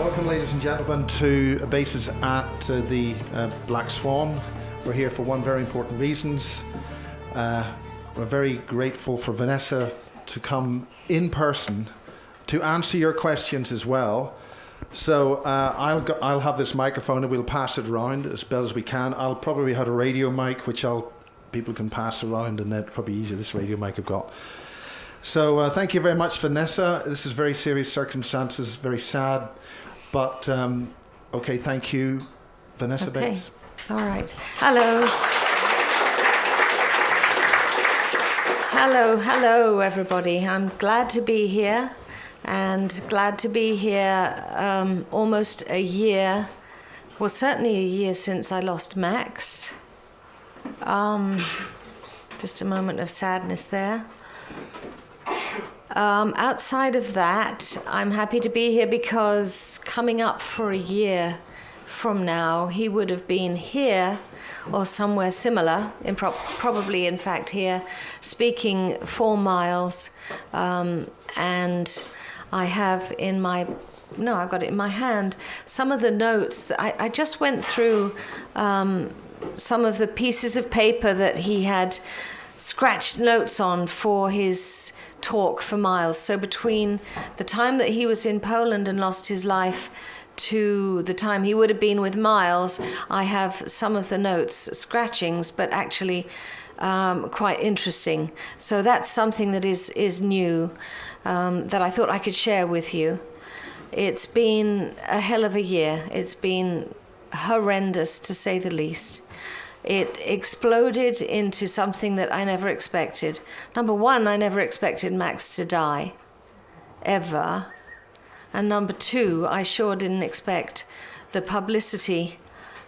Welcome, ladies and gentlemen, to a basis at the Black Swan. We're here for one very important reasons. We're very grateful for Vanessa to come in person to answer your questions as well. So I'll have this microphone and we'll pass it around as best as we can. I'll probably have a radio mic which people can pass around, and that's probably easier, this radio mic I've got. So thank you very much, Vanessa. This is very serious circumstances, very sad. But, okay, thank you, Vanessa Bates. All right. Hello. Hello, everybody. I'm glad to be here, and glad to be here almost a year, well, certainly a year since I lost Max. Just a moment of sadness there. Outside of that, I'm happy to be here because coming up for a year from now, he would have been here or somewhere similar, probably in fact here, speaking 4 miles. And I have I've got it in my hand, some of the notes that I just went through some of the pieces of paper that he had scratched notes on for his talk for Miles. So between the time that he was in Poland and lost his life to the time he would have been with Miles, I have some of the notes, scratchings, but actually quite interesting. So that's something that is new, that I thought I could share with you. It's been a hell of a year. It's been horrendous, to say the least. It exploded into something that I never expected. Number one, I never expected Max to die, ever. And number two, I sure didn't expect the publicity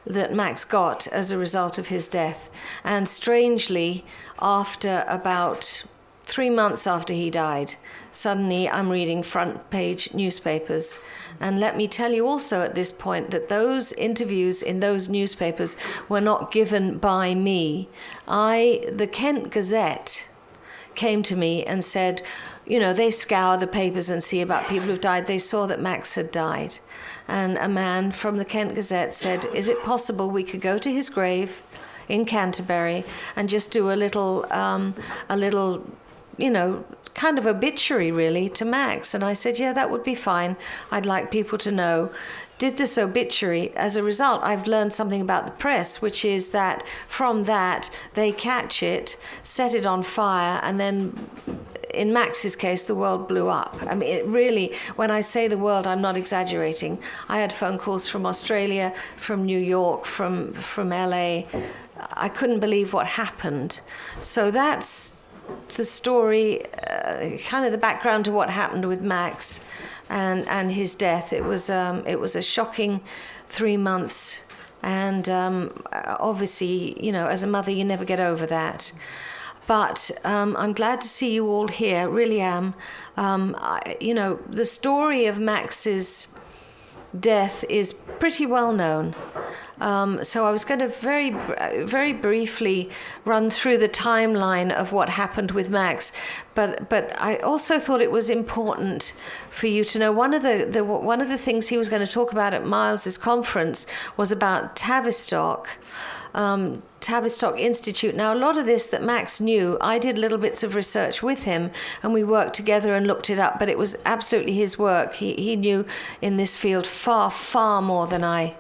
that Max got as a result of his death. And strangely, after about 3 months after he died, suddenly I'm reading front page newspapers. And let me tell you also at this point that those interviews in those newspapers were not given by me. The Kent Gazette came to me and said, you know, they scour the papers and see about people who've died. They saw that Max had died. And a man from the Kent Gazette said, is it possible we could go to his grave in Canterbury and just do a little, you know, kind of obituary really to Max? And I said, yeah, that would be fine. I'd like people to know. Did this obituary. As a result, I've learned something about the press, which is that from that they catch it, set it on fire, and then in Max's case, the world blew up. I mean, it really, when I say the world, I'm not exaggerating. I had phone calls from Australia, from New York, from LA. I couldn't believe what happened. So that's the story, kind of the background to what happened with Max and his death. It was a shocking 3 months, and obviously, you know, as a mother, you never get over that. But I'm glad to see you all here, really am. You know, the story of Max's death is pretty well known. So I was going to very, very briefly run through the timeline of what happened with Max, but I also thought it was important for you to know one of the things he was going to talk about at Miles's conference was about Tavistock. Tavistock Institute. Now, a lot of this that Max knew, I did little bits of research with him, and we worked together and looked it up, but it was absolutely his work. He knew in this field far, far more than I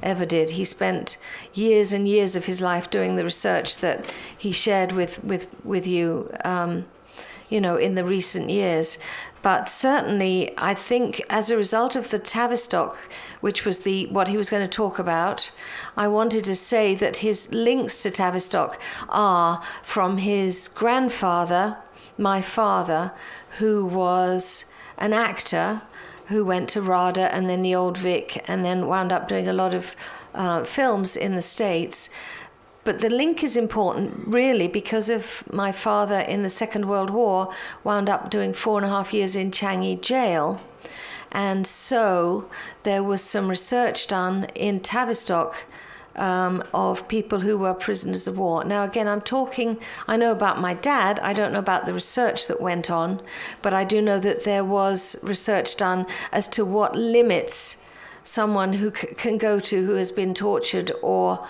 ever did. He spent years and years of his life doing the research that he shared with you, you know, in the recent years. But certainly, I think as a result of the Tavistock, which was what he was going to talk about, I wanted to say that his links to Tavistock are from his grandfather, my father, who was an actor who went to RADA and then the Old Vic and then wound up doing a lot of films in the States. But the link is important, really, because of my father in the Second World War wound up doing 4.5 years in Changi jail. And so there was some research done in Tavistock of people who were prisoners of war. Now, again, I know about my dad. I don't know about the research that went on, but I do know that there was research done as to what limits someone who can go to who has been tortured or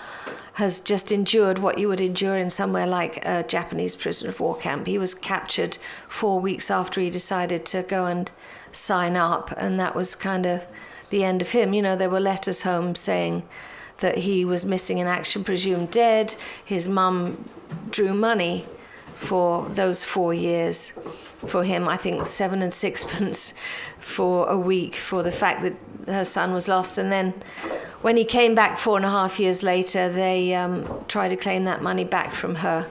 has just endured what you would endure in somewhere like a Japanese prisoner of war camp. He was captured 4 weeks after he decided to go and sign up, and that was kind of the end of him. You know, there were letters home saying that he was missing in action, presumed dead. His mum drew money for those 4 years for him, I think 7 and 6 for a week for the fact that her son was lost. And then when he came back 4.5 years later, they tried to claim that money back from her.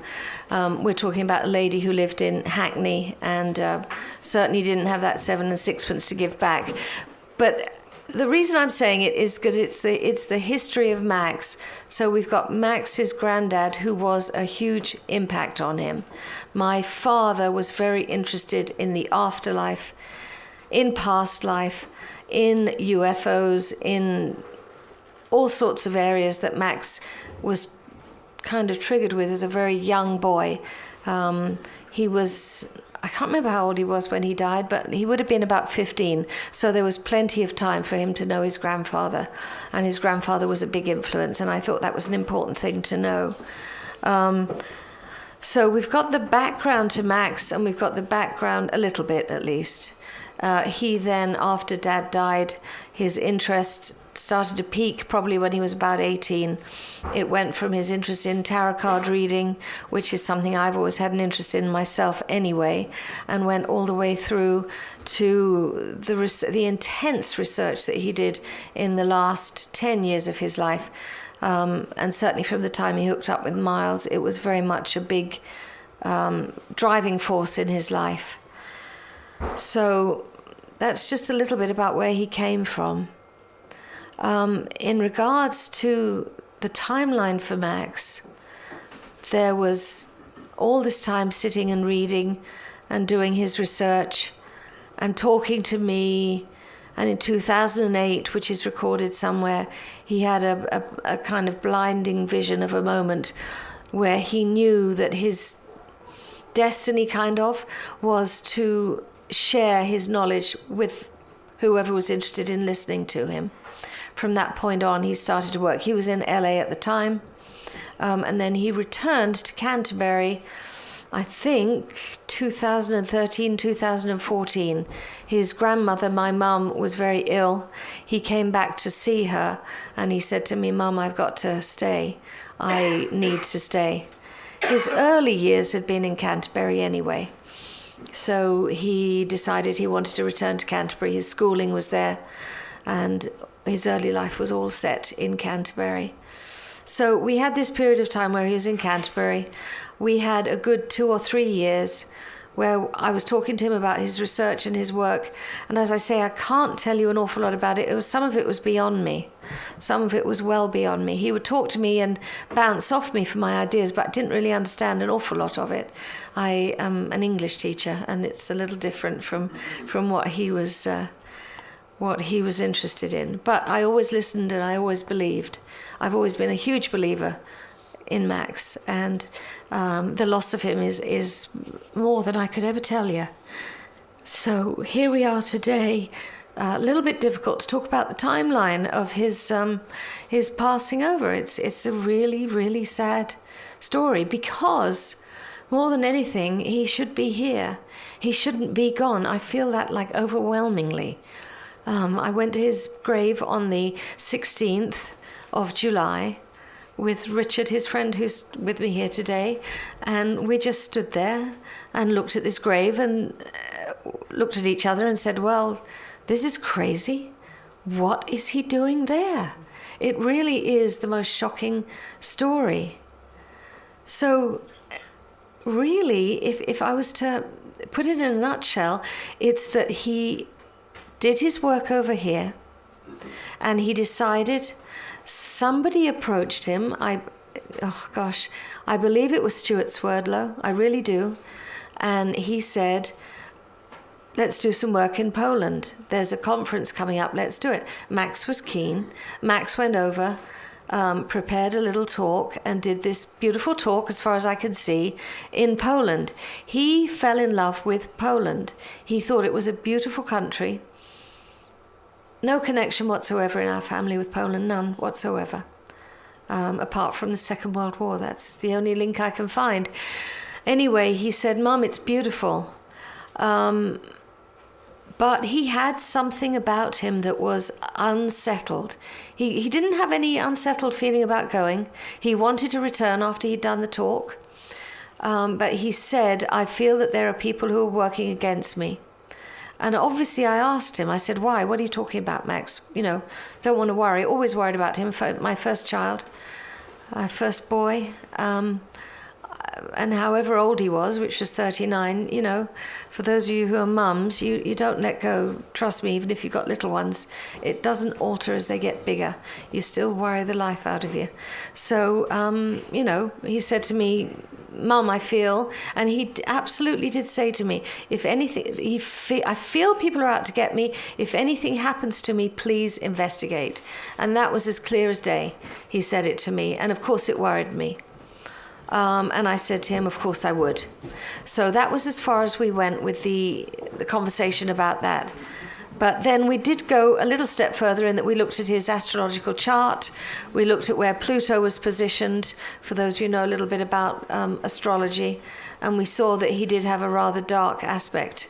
We're talking about a lady who lived in Hackney and certainly didn't have that 7 and 6 to give back. But the reason I'm saying it is because it's the history of Max. So we've got Max, his granddad, who was a huge impact on him. My father was very interested in the afterlife, in past life, in UFOs, in all sorts of areas that Max was kind of triggered with as a very young boy. He was, I can't remember how old he was when he died, but he would have been about 15. So there was plenty of time for him to know his grandfather. And his grandfather was a big influence, and I thought that was an important thing to know. So we've got the background to Max, and we've got the background, a little bit at least. He then, after Dad died, his interest started to peak probably when he was about 18. It went from his interest in tarot card reading, which is something I've always had an interest in myself anyway, and went all the way through to the intense research that he did in the last 10 years of his life. And certainly from the time he hooked up with Miles, it was very much a big driving force in his life. So that's just a little bit about where he came from. In regards to the timeline for Max, there was all this time sitting and reading and doing his research and talking to me. And in 2008, which is recorded somewhere, he had a kind of blinding vision of a moment where he knew that his destiny kind of was to share his knowledge with whoever was interested in listening to him. From that point on, he started to work. He was in LA at the time, and then he returned to Canterbury, I think 2013, 2014. His grandmother, my mum, was very ill. He came back to see her, and he said to me, "Mum, I've got to stay. I need to stay." His early years had been in Canterbury anyway, so he decided he wanted to return to Canterbury. His schooling was there, and his early life was all set in Canterbury. So we had this period of time where he was in Canterbury. We had a good 2 or 3 years where I was talking to him about his research and his work. And as I say, I can't tell you an awful lot about it. Some of it was beyond me. Some of it was well beyond me. He would talk to me and bounce off me for my ideas, but I didn't really understand an awful lot of it. I am an English teacher, and it's a little different from what he was interested in. But I always listened and I always believed. I've always been a huge believer in Max, and the loss of him is more than I could ever tell you. So here we are today. A little bit difficult to talk about the timeline of his passing over. It's a really, really sad story, because more than anything, he should be here. He shouldn't be gone. I feel that like overwhelmingly. I went to his grave on the 16th of July with Richard, his friend who's with me here today, and we just stood there and looked at this grave and looked at each other and said, well, this is crazy. What is he doing there? It really is the most shocking story. So really, if I was to put it in a nutshell, it's that he did his work over here, and he decided, somebody approached him. I believe it was Stuart Swerdlow. I really do. And he said, let's do some work in Poland. There's a conference coming up. Let's do it. Max was keen. Max went over, prepared a little talk, and did this beautiful talk, as far as I can see, in Poland. He fell in love with Poland. He thought it was a beautiful country. no connection whatsoever in our family with Poland, none whatsoever. Apart from the Second World War, that's the only link I can find. Anyway, he said, "Mum, it's beautiful." But he had something about him that was unsettled. He didn't have any unsettled feeling about going. He wanted to return after he'd done the talk. But he said, "I feel that there are people who are working against me." And obviously I asked him, I said, "Why? What are you talking about, Max? You know, don't want to worry." Always worried about him, my first child, my first boy. And however old he was, which was 39, you know, for those of you who are mums, you don't let go. Trust me, even if you've got little ones, it doesn't alter as they get bigger. You still worry the life out of you. So, you know, he said to me, "Mum, I feel," and he absolutely did say to me, "If anything, I feel people are out to get me. If anything happens to me, please investigate." And that was as clear as day. He said it to me, and of course it worried me. And I said to him, of course I would. So that was as far as we went with the conversation about that. But then we did go a little step further in that we looked at his astrological chart. We looked at where Pluto was positioned, for those of you who know a little bit about astrology. And we saw that he did have a rather dark aspect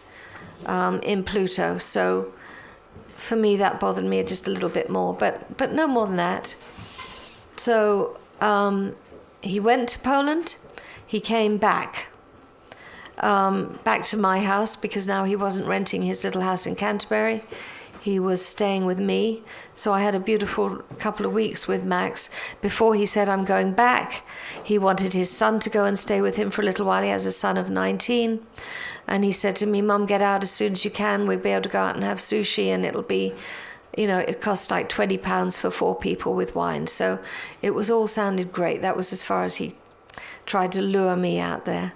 in Pluto. So for me, that bothered me just a little bit more, but no more than that. So he went to Poland. He came back to my house, because now he wasn't renting his little house in Canterbury. He was staying with me. So I had a beautiful couple of weeks with Max before he said, "I'm going back." He wanted his son to go and stay with him for a little while. He has a son of 19. And he said to me, "Mum, get out as soon as you can. We'll be able to go out and have sushi, and it'll be, you know, it costs like £20 for 4 people with wine." So it was all sounded great. That was as far as he tried to lure me out there.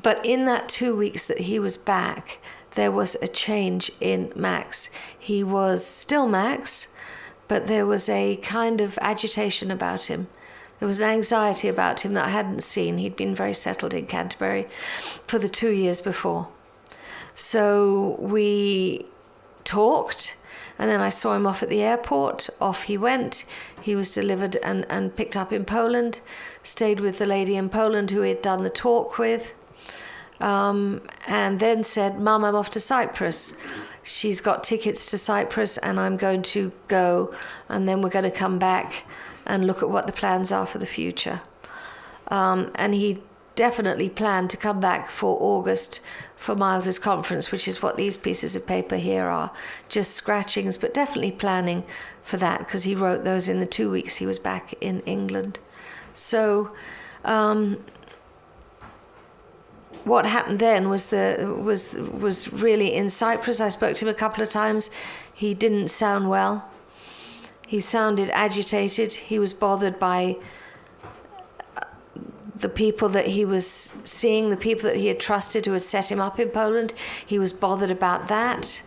But in that 2 weeks that he was back, there was a change in Max. He was still Max, but there was a kind of agitation about him. There was an anxiety about him that I hadn't seen. He'd been very settled in Canterbury for the 2 years before. So we talked, and then I saw him off at the airport. Off he went. He was delivered and picked up in Poland, stayed with the lady in Poland who he had done the talk with, and then said, "Mum, I'm off to Cyprus." She's got tickets to Cyprus, and I'm going to go, and then we're going to come back and look at what the plans are for the future. And he definitely planned to come back for August for Miles's conference, which is what these pieces of paper here are, just scratchings, but definitely planning for that, because he wrote those in the 2 weeks he was back in England. So what happened then was really in Cyprus. I spoke to him a couple of times. He didn't sound well. He sounded agitated. He was bothered by the people that he was seeing, the people that he had trusted who had set him up in Poland. He was bothered about that.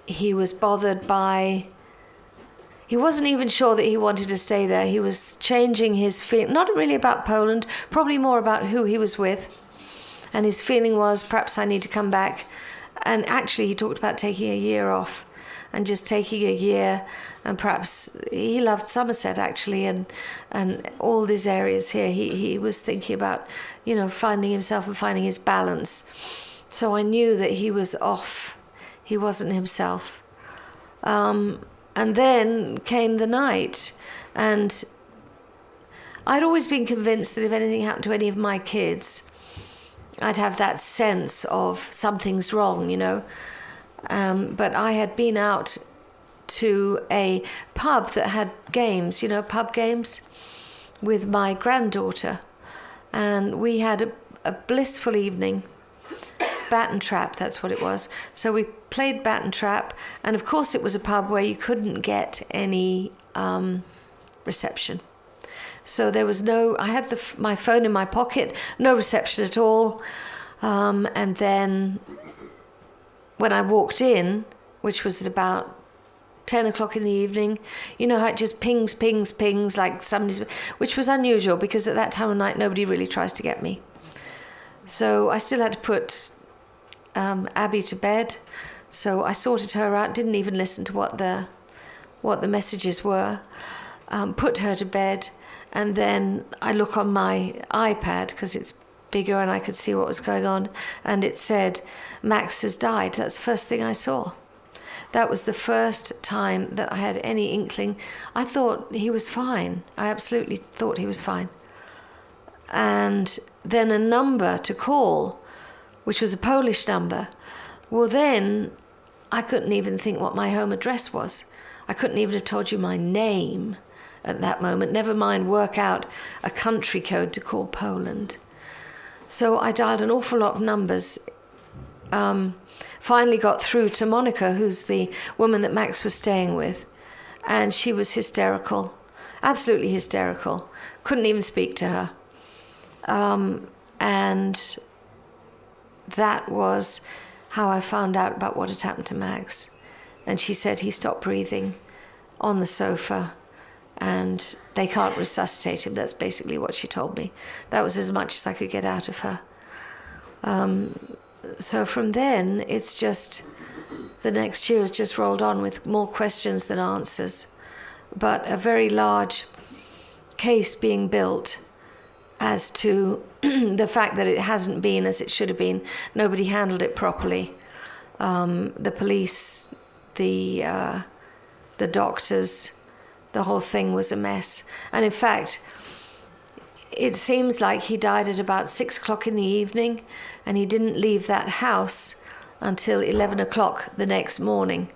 He was bothered by... He wasn't even sure that he wanted to stay there. He was changing his feeling, not really about Poland, probably more about who he was with. And his feeling was, perhaps I need to come back. And actually, he talked about taking a year off, and just taking a year, and perhaps he loved Somerset actually, and all these areas here. He was thinking about, you know, finding himself and finding his balance. So I knew that he was off. He wasn't himself. And then came the night, and I'd always been convinced that if anything happened to any of my kids, I'd have that sense of something's wrong, you know. But I had been out to a pub that had games, you know, pub games, with my granddaughter. And we had a blissful evening. Bat and trap, that's what it was. So we played bat and trap. And of course it was a pub where you couldn't get any reception. So there was no, I had my phone in my pocket, no reception at all. And then when I walked in, which was at about 10 o'clock in the evening, you know how it just pings like somebody's, which was unusual because at that time of night nobody really tries to get me. So I still had to put Abby to bed. So I sorted her out, didn't even listen to what the messages were, put her to bed, and then I look on my iPad because it's bigger and I could see what was going on, and it said, Max has died. That's the first thing I saw. That was the first time that I had any inkling. I thought he was fine. I absolutely thought he was fine. And then a number to call, which was a Polish number. Well, then I couldn't even think what my home address was. I couldn't even have told you my name at that moment, never mind work out a country code to call Poland. So I dialed an awful lot of numbers. Finally got through to Monica, who's the woman that Max was staying with. And she was hysterical, absolutely hysterical. Couldn't even speak to her. And that was how I found out about what had happened to Max. And she said he stopped breathing on the sofa and they can't resuscitate him. That's basically what she told me. That was as much as I could get out of her. So from then, it's just, the next year has just rolled on with more questions than answers. But a very large case being built as to the fact that it hasn't been as it should have been. Nobody handled it properly. The police, the doctors, the whole thing was a mess. And in fact, it seems like he died at about 6 o'clock in the evening, and he didn't leave that house until 11 o'clock the next morning.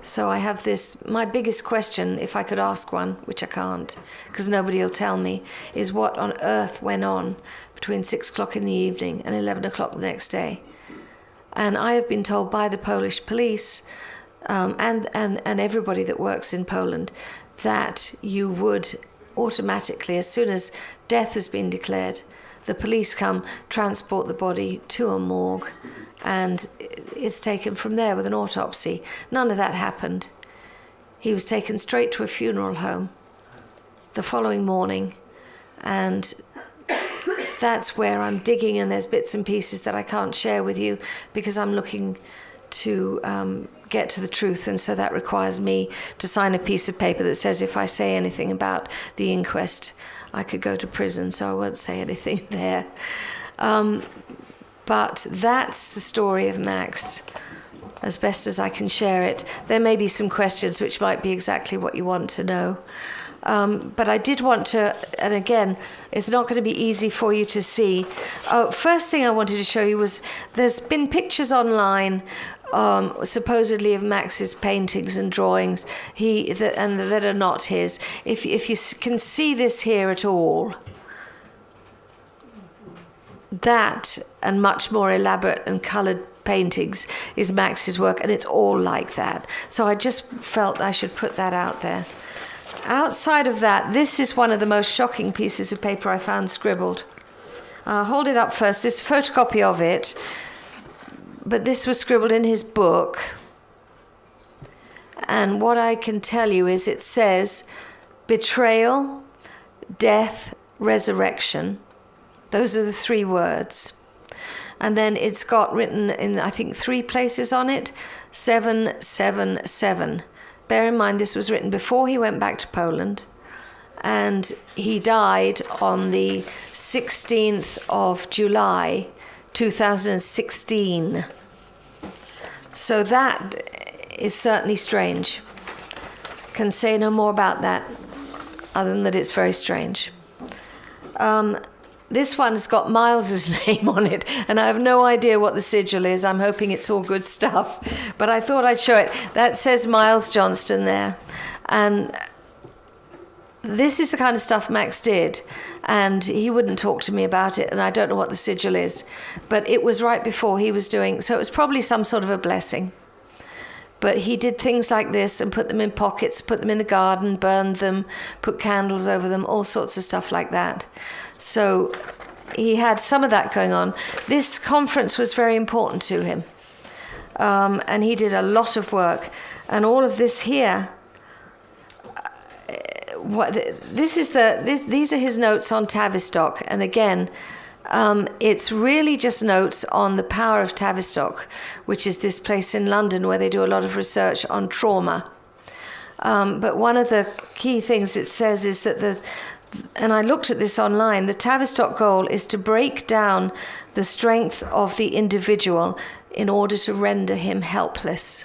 So I have this, my biggest question, if I could ask one, which I can't, because nobody will tell me, is what on earth went on between 6 o'clock in the evening and 11 o'clock the next day. And I have been told by the Polish police and everybody that works in Poland that you would automatically, as soon as death has been declared, the police come, transport the body to a morgue, and it's taken from there with an autopsy. None of that happened. He was taken straight to a funeral home the following morning, and that's where I'm digging, and there's bits and pieces that I can't share with you because I'm looking to get to the truth, and so that requires me to sign a piece of paper that says if I say anything about the inquest, I could go to prison, so I won't say anything there. But that's the story of Max, as best as I can share it. There may be some questions which might be exactly what you want to know. But I did want to, and again, it's not going to be easy for you to see. First thing I wanted to show you was there's been pictures online supposedly of Max's paintings and drawings that are not his. If you can see this here at all, that and much more elaborate and coloured paintings is Max's work, and it's all like that. So I just felt I should put that out there. Outside of that, this is one of the most shocking pieces of paper I found scribbled. I'll hold it up first. This is a photocopy of it, but this was scribbled in his book. And what I can tell you is it says betrayal, death, resurrection. Those are the 3 words. And then it's got written in, I think, 3 places on it, 777. Bear in mind, this was written before he went back to Poland, and he died on the 16th of July, 2016. So that is certainly strange. Can say no more about that, other than that it's very strange. This one has got Miles's name on it, and I have no idea what the sigil is. I'm hoping it's all good stuff, but I thought I'd show it. That says Miles Johnston there, and this is the kind of stuff Max did, and he wouldn't talk to me about it, and I don't know what the sigil is, but it was right before he was doing, so it was probably some sort of a blessing. But he did things like this and put them in pockets, put them in the garden, burned them, put candles over them, all sorts of stuff like that. So he had some of that going on. This conference was very important to him. And he did a lot of work. And all of this here, these are his notes on Tavistock. And again, It's really just notes on the power of Tavistock, which is this place in London where they do a lot of research on trauma. But one of the key things it says is that and I looked at this online, the Tavistock goal is to break down the strength of the individual in order to render him helpless.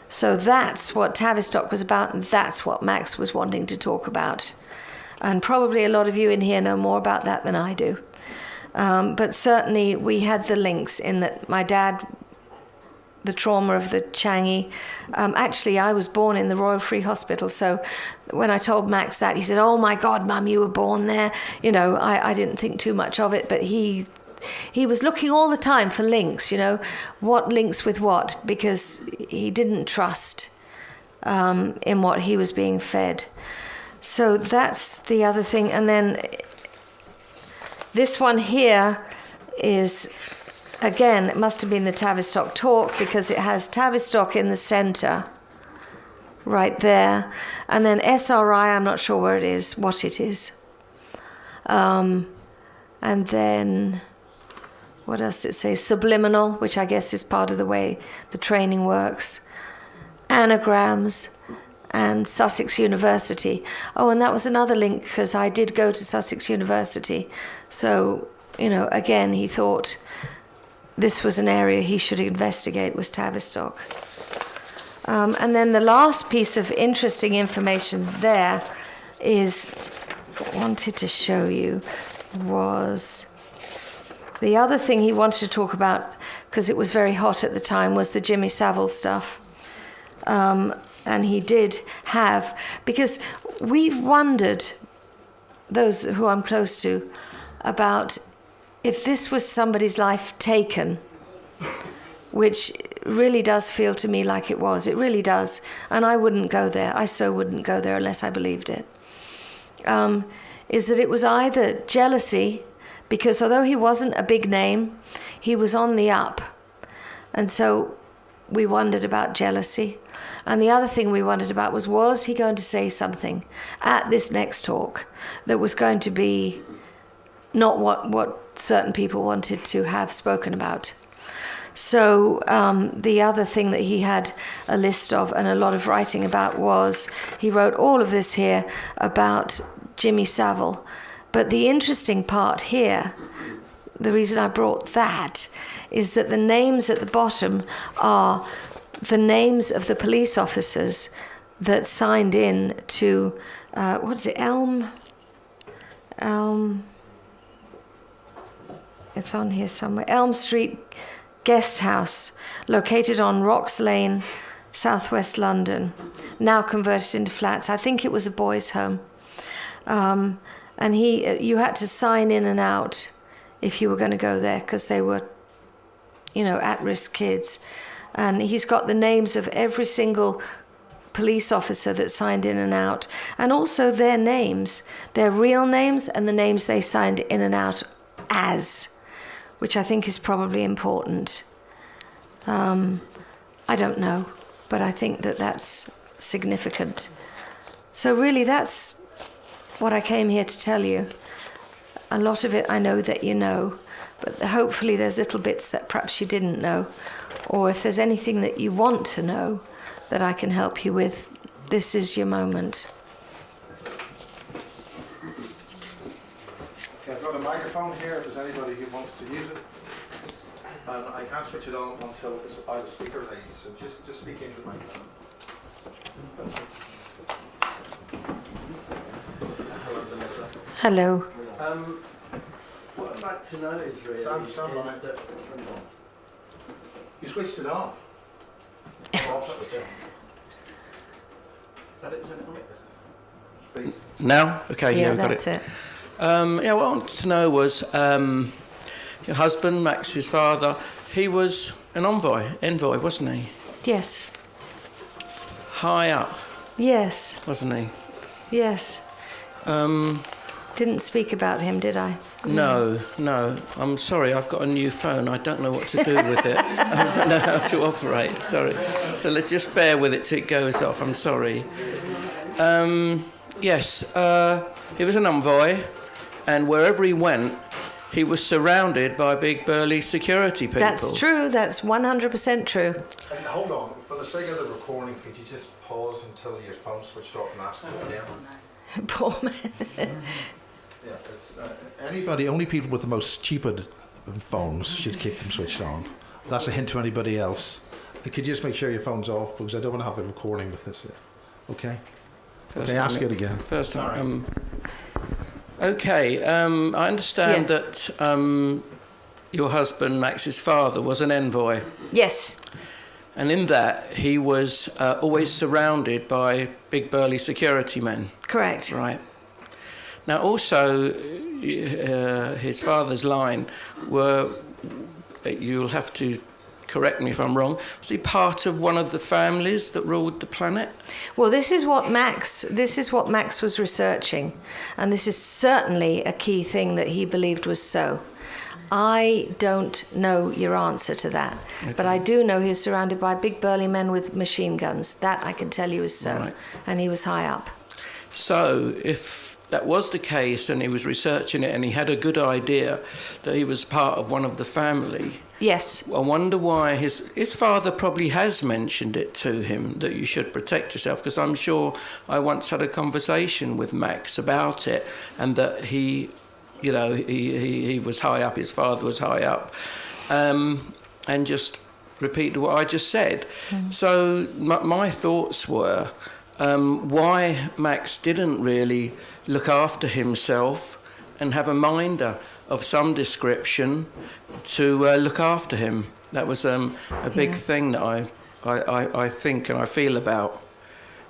So that's what Tavistock was about, and that's what Max was wanting to talk about. And probably a lot of you in here know more about that than I do. But certainly we had the links in that my dad, the trauma of the Changi. Actually, I was born in the Royal Free Hospital, so when I told Max that, he said, "Oh my God, Mum, you were born there." You know, I didn't think too much of it, but he was looking all the time for links, you know, what links with what, because he didn't trust in what he was being fed. So that's the other thing. And then this one here is, again, it must have been the Tavistock talk, because it has Tavistock in the center right there. And then SRI, I'm not sure where it is, what it is. And then, what else did it say? Subliminal, which I guess is part of the way the training works. Anagrams. And Sussex University. Oh, and that was another link, because I did go to Sussex University. So, you know, again, he thought this was an area he should investigate, was Tavistock. And then the last piece of interesting information there is, I wanted to show you, was the other thing he wanted to talk about, because it was very hot at the time, was the Jimmy Savile stuff. And he did have, because we've wondered, those who I'm close to, about if this was somebody's life taken, which really does feel to me like it was. It really does. And I wouldn't go there. I so wouldn't go there unless I believed it. Is that it was either jealousy, because although he wasn't a big name, he was on the up. And so we wondered about jealousy. And the other thing we wondered about was he going to say something at this next talk that was going to be not what certain people wanted to have spoken about? So the other thing that he had a list of and a lot of writing about was, he wrote all of this here about Jimmy Savile. But the interesting part here, the reason I brought that, is that the names at the bottom are the names of the police officers that signed in to, what is it, Elm, it's on here somewhere, Elm Street Guest House, located on Rocks Lane, southwest London, now converted into flats. I think it was a boys' home. And you had to sign in and out if you were going to go there, because they were, you know, at-risk kids. And he's got the names of every single police officer that signed in and out, and also their names, their real names, and the names they signed in and out as, which I think is probably important. I don't know, but I think that that's significant. So really, that's what I came here to tell you. A lot of it I know that you know, but hopefully there's little bits that perhaps you didn't know. Or if there's anything that you want to know that I can help you with, this is your moment. Okay, I've got a microphone here if there's anybody who wants to use it. And I can't switch it on until it's by the speaker lady, so just speak into the microphone. Hello, Vanessa. Hello. What I'd like to know is really is that... You switched it on. Now? Okay, Yeah, we've got that's it. Yeah, what I wanted to know was your husband, Max's father, he was an envoy, wasn't he? Yes. High up, Yes. wasn't he? Yes. Didn't speak about him, did I? No. I'm sorry, I've got a new phone. I don't know what to do with it. I don't know how to operate, sorry. So let's just bear with it till it goes off, I'm sorry. Yes, he was an envoy, and wherever he went, he was surrounded by big burly security people. That's true. That's 100% true. And hold on, for the sake of the recording, could you just pause until your phone's switched off and ask it again? Poor man. Yeah, it's, only people with the most stupid phones should keep them switched on. That's a hint to anybody else. Could you just make sure your phone's off, because I don't want to have the recording with this. Okay? Okay, ask it again. First time. Okay, I understand that your husband, Max's father, was an envoy. Yes. And in that, he was always surrounded by big burly security men. Correct. Right. Now, also, his father's line were, you'll have to correct me if I'm wrong, was he part of one of the families that ruled the planet? Well, this is what Max was researching, and this is certainly a key thing that he believed was so. I don't know your answer to that, but I do know he was surrounded by big burly men with machine guns. That I can tell you is so, right. And he was high up. So, if that was the case and he was researching it and he had a good idea that he was part of one of the family, yes, I wonder why his father probably has mentioned it to him that you should protect yourself, because I'm sure I once had a conversation with Max about it, and that he was high up, his father was high up, and just repeated what I just said. So my thoughts were why Max didn't really look after himself and have a minder of some description to look after him. That was a big thing that I think and I feel about.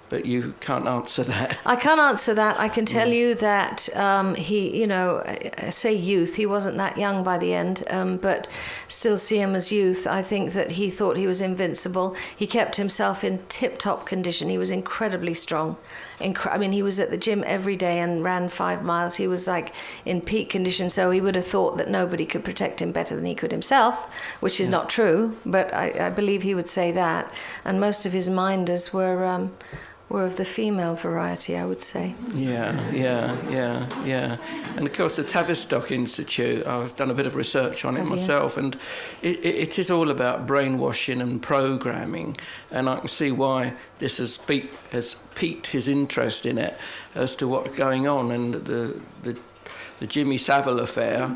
But you can't answer that. I can't answer that. I can tell you that he, I say youth, he wasn't that young by the end, but still see him as youth. I think that he thought he was invincible. He kept himself in tip-top condition. He was incredibly strong. He was at the gym every day and ran 5 miles. He was like in peak condition, so he would have thought that nobody could protect him better than he could himself, which is not true, but I believe he would say that. And most of his minders were of the female variety, I would say. Yeah. And of course, the Tavistock Institute, I've done a bit of research on it myself, and it is all about brainwashing and programming, and I can see why this has piqued his interest in it as to what's going on. And the Jimmy Savile affair,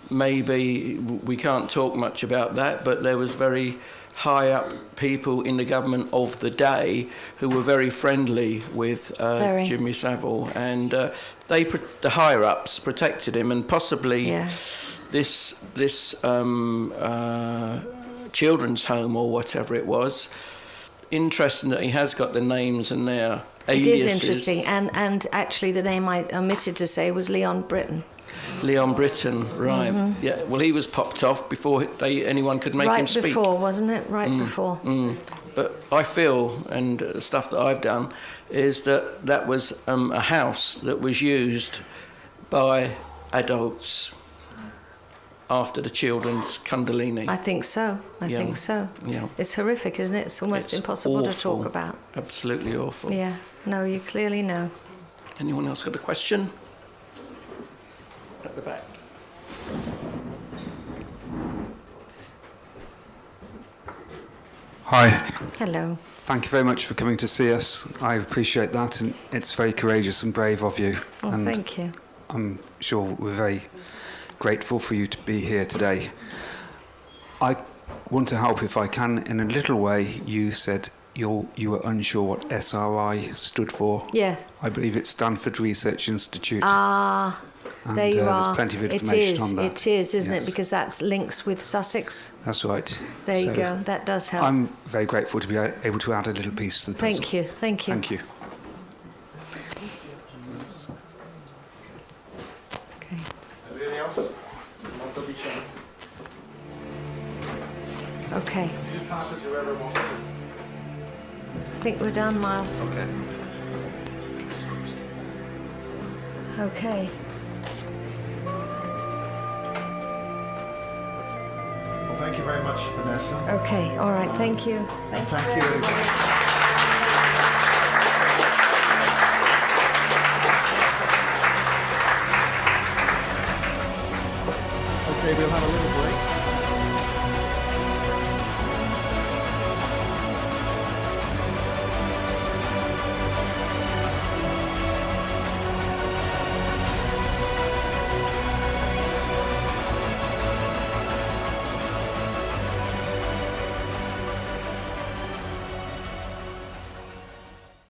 maybe we can't talk much about that, but there was very high up people in the government of the day who were very friendly with Jimmy Savile, and the higher ups protected him, and possibly this children's home or whatever it was. Interesting that he has got the names and their aliases. It is interesting, and actually the name I omitted to say was Leon Britton. Leon Britton, right. Mm-hmm. Yeah, well, he was popped off before anyone could make him speak. Right before, wasn't it? Before. But I feel, and the stuff that I've done, is that was a house that was used by adults after the children's Kundalini. I think so. I think so. Yeah. It's horrific, isn't it? It's almost impossible awful. To talk about. Absolutely awful. Yeah. No, you clearly know. Anyone else got a question? At the back. Hi. Hello. Thank you very much for coming to see us. I appreciate that, and it's very courageous and brave of you. Oh, and thank you. I'm sure we're very grateful for you to be here today. I want to help if I can in a little way. You said you were unsure what SRI stood for. Yeah. I believe it's Stanford Research Institute. And there you are. There's plenty of information on that. It is, isn't it? Because that's links with Sussex. That's right. There you go. That does help. I'm very grateful to be able to add a little piece to the puzzle. Thank you. Thank you. Thank you. Okay. Anything else? Okay. You just pass it to whoever wants to. I think we're done, Miles. Okay. Okay. Well, thank you very much, Vanessa. Okay. All right. Thank you. Thank you. break.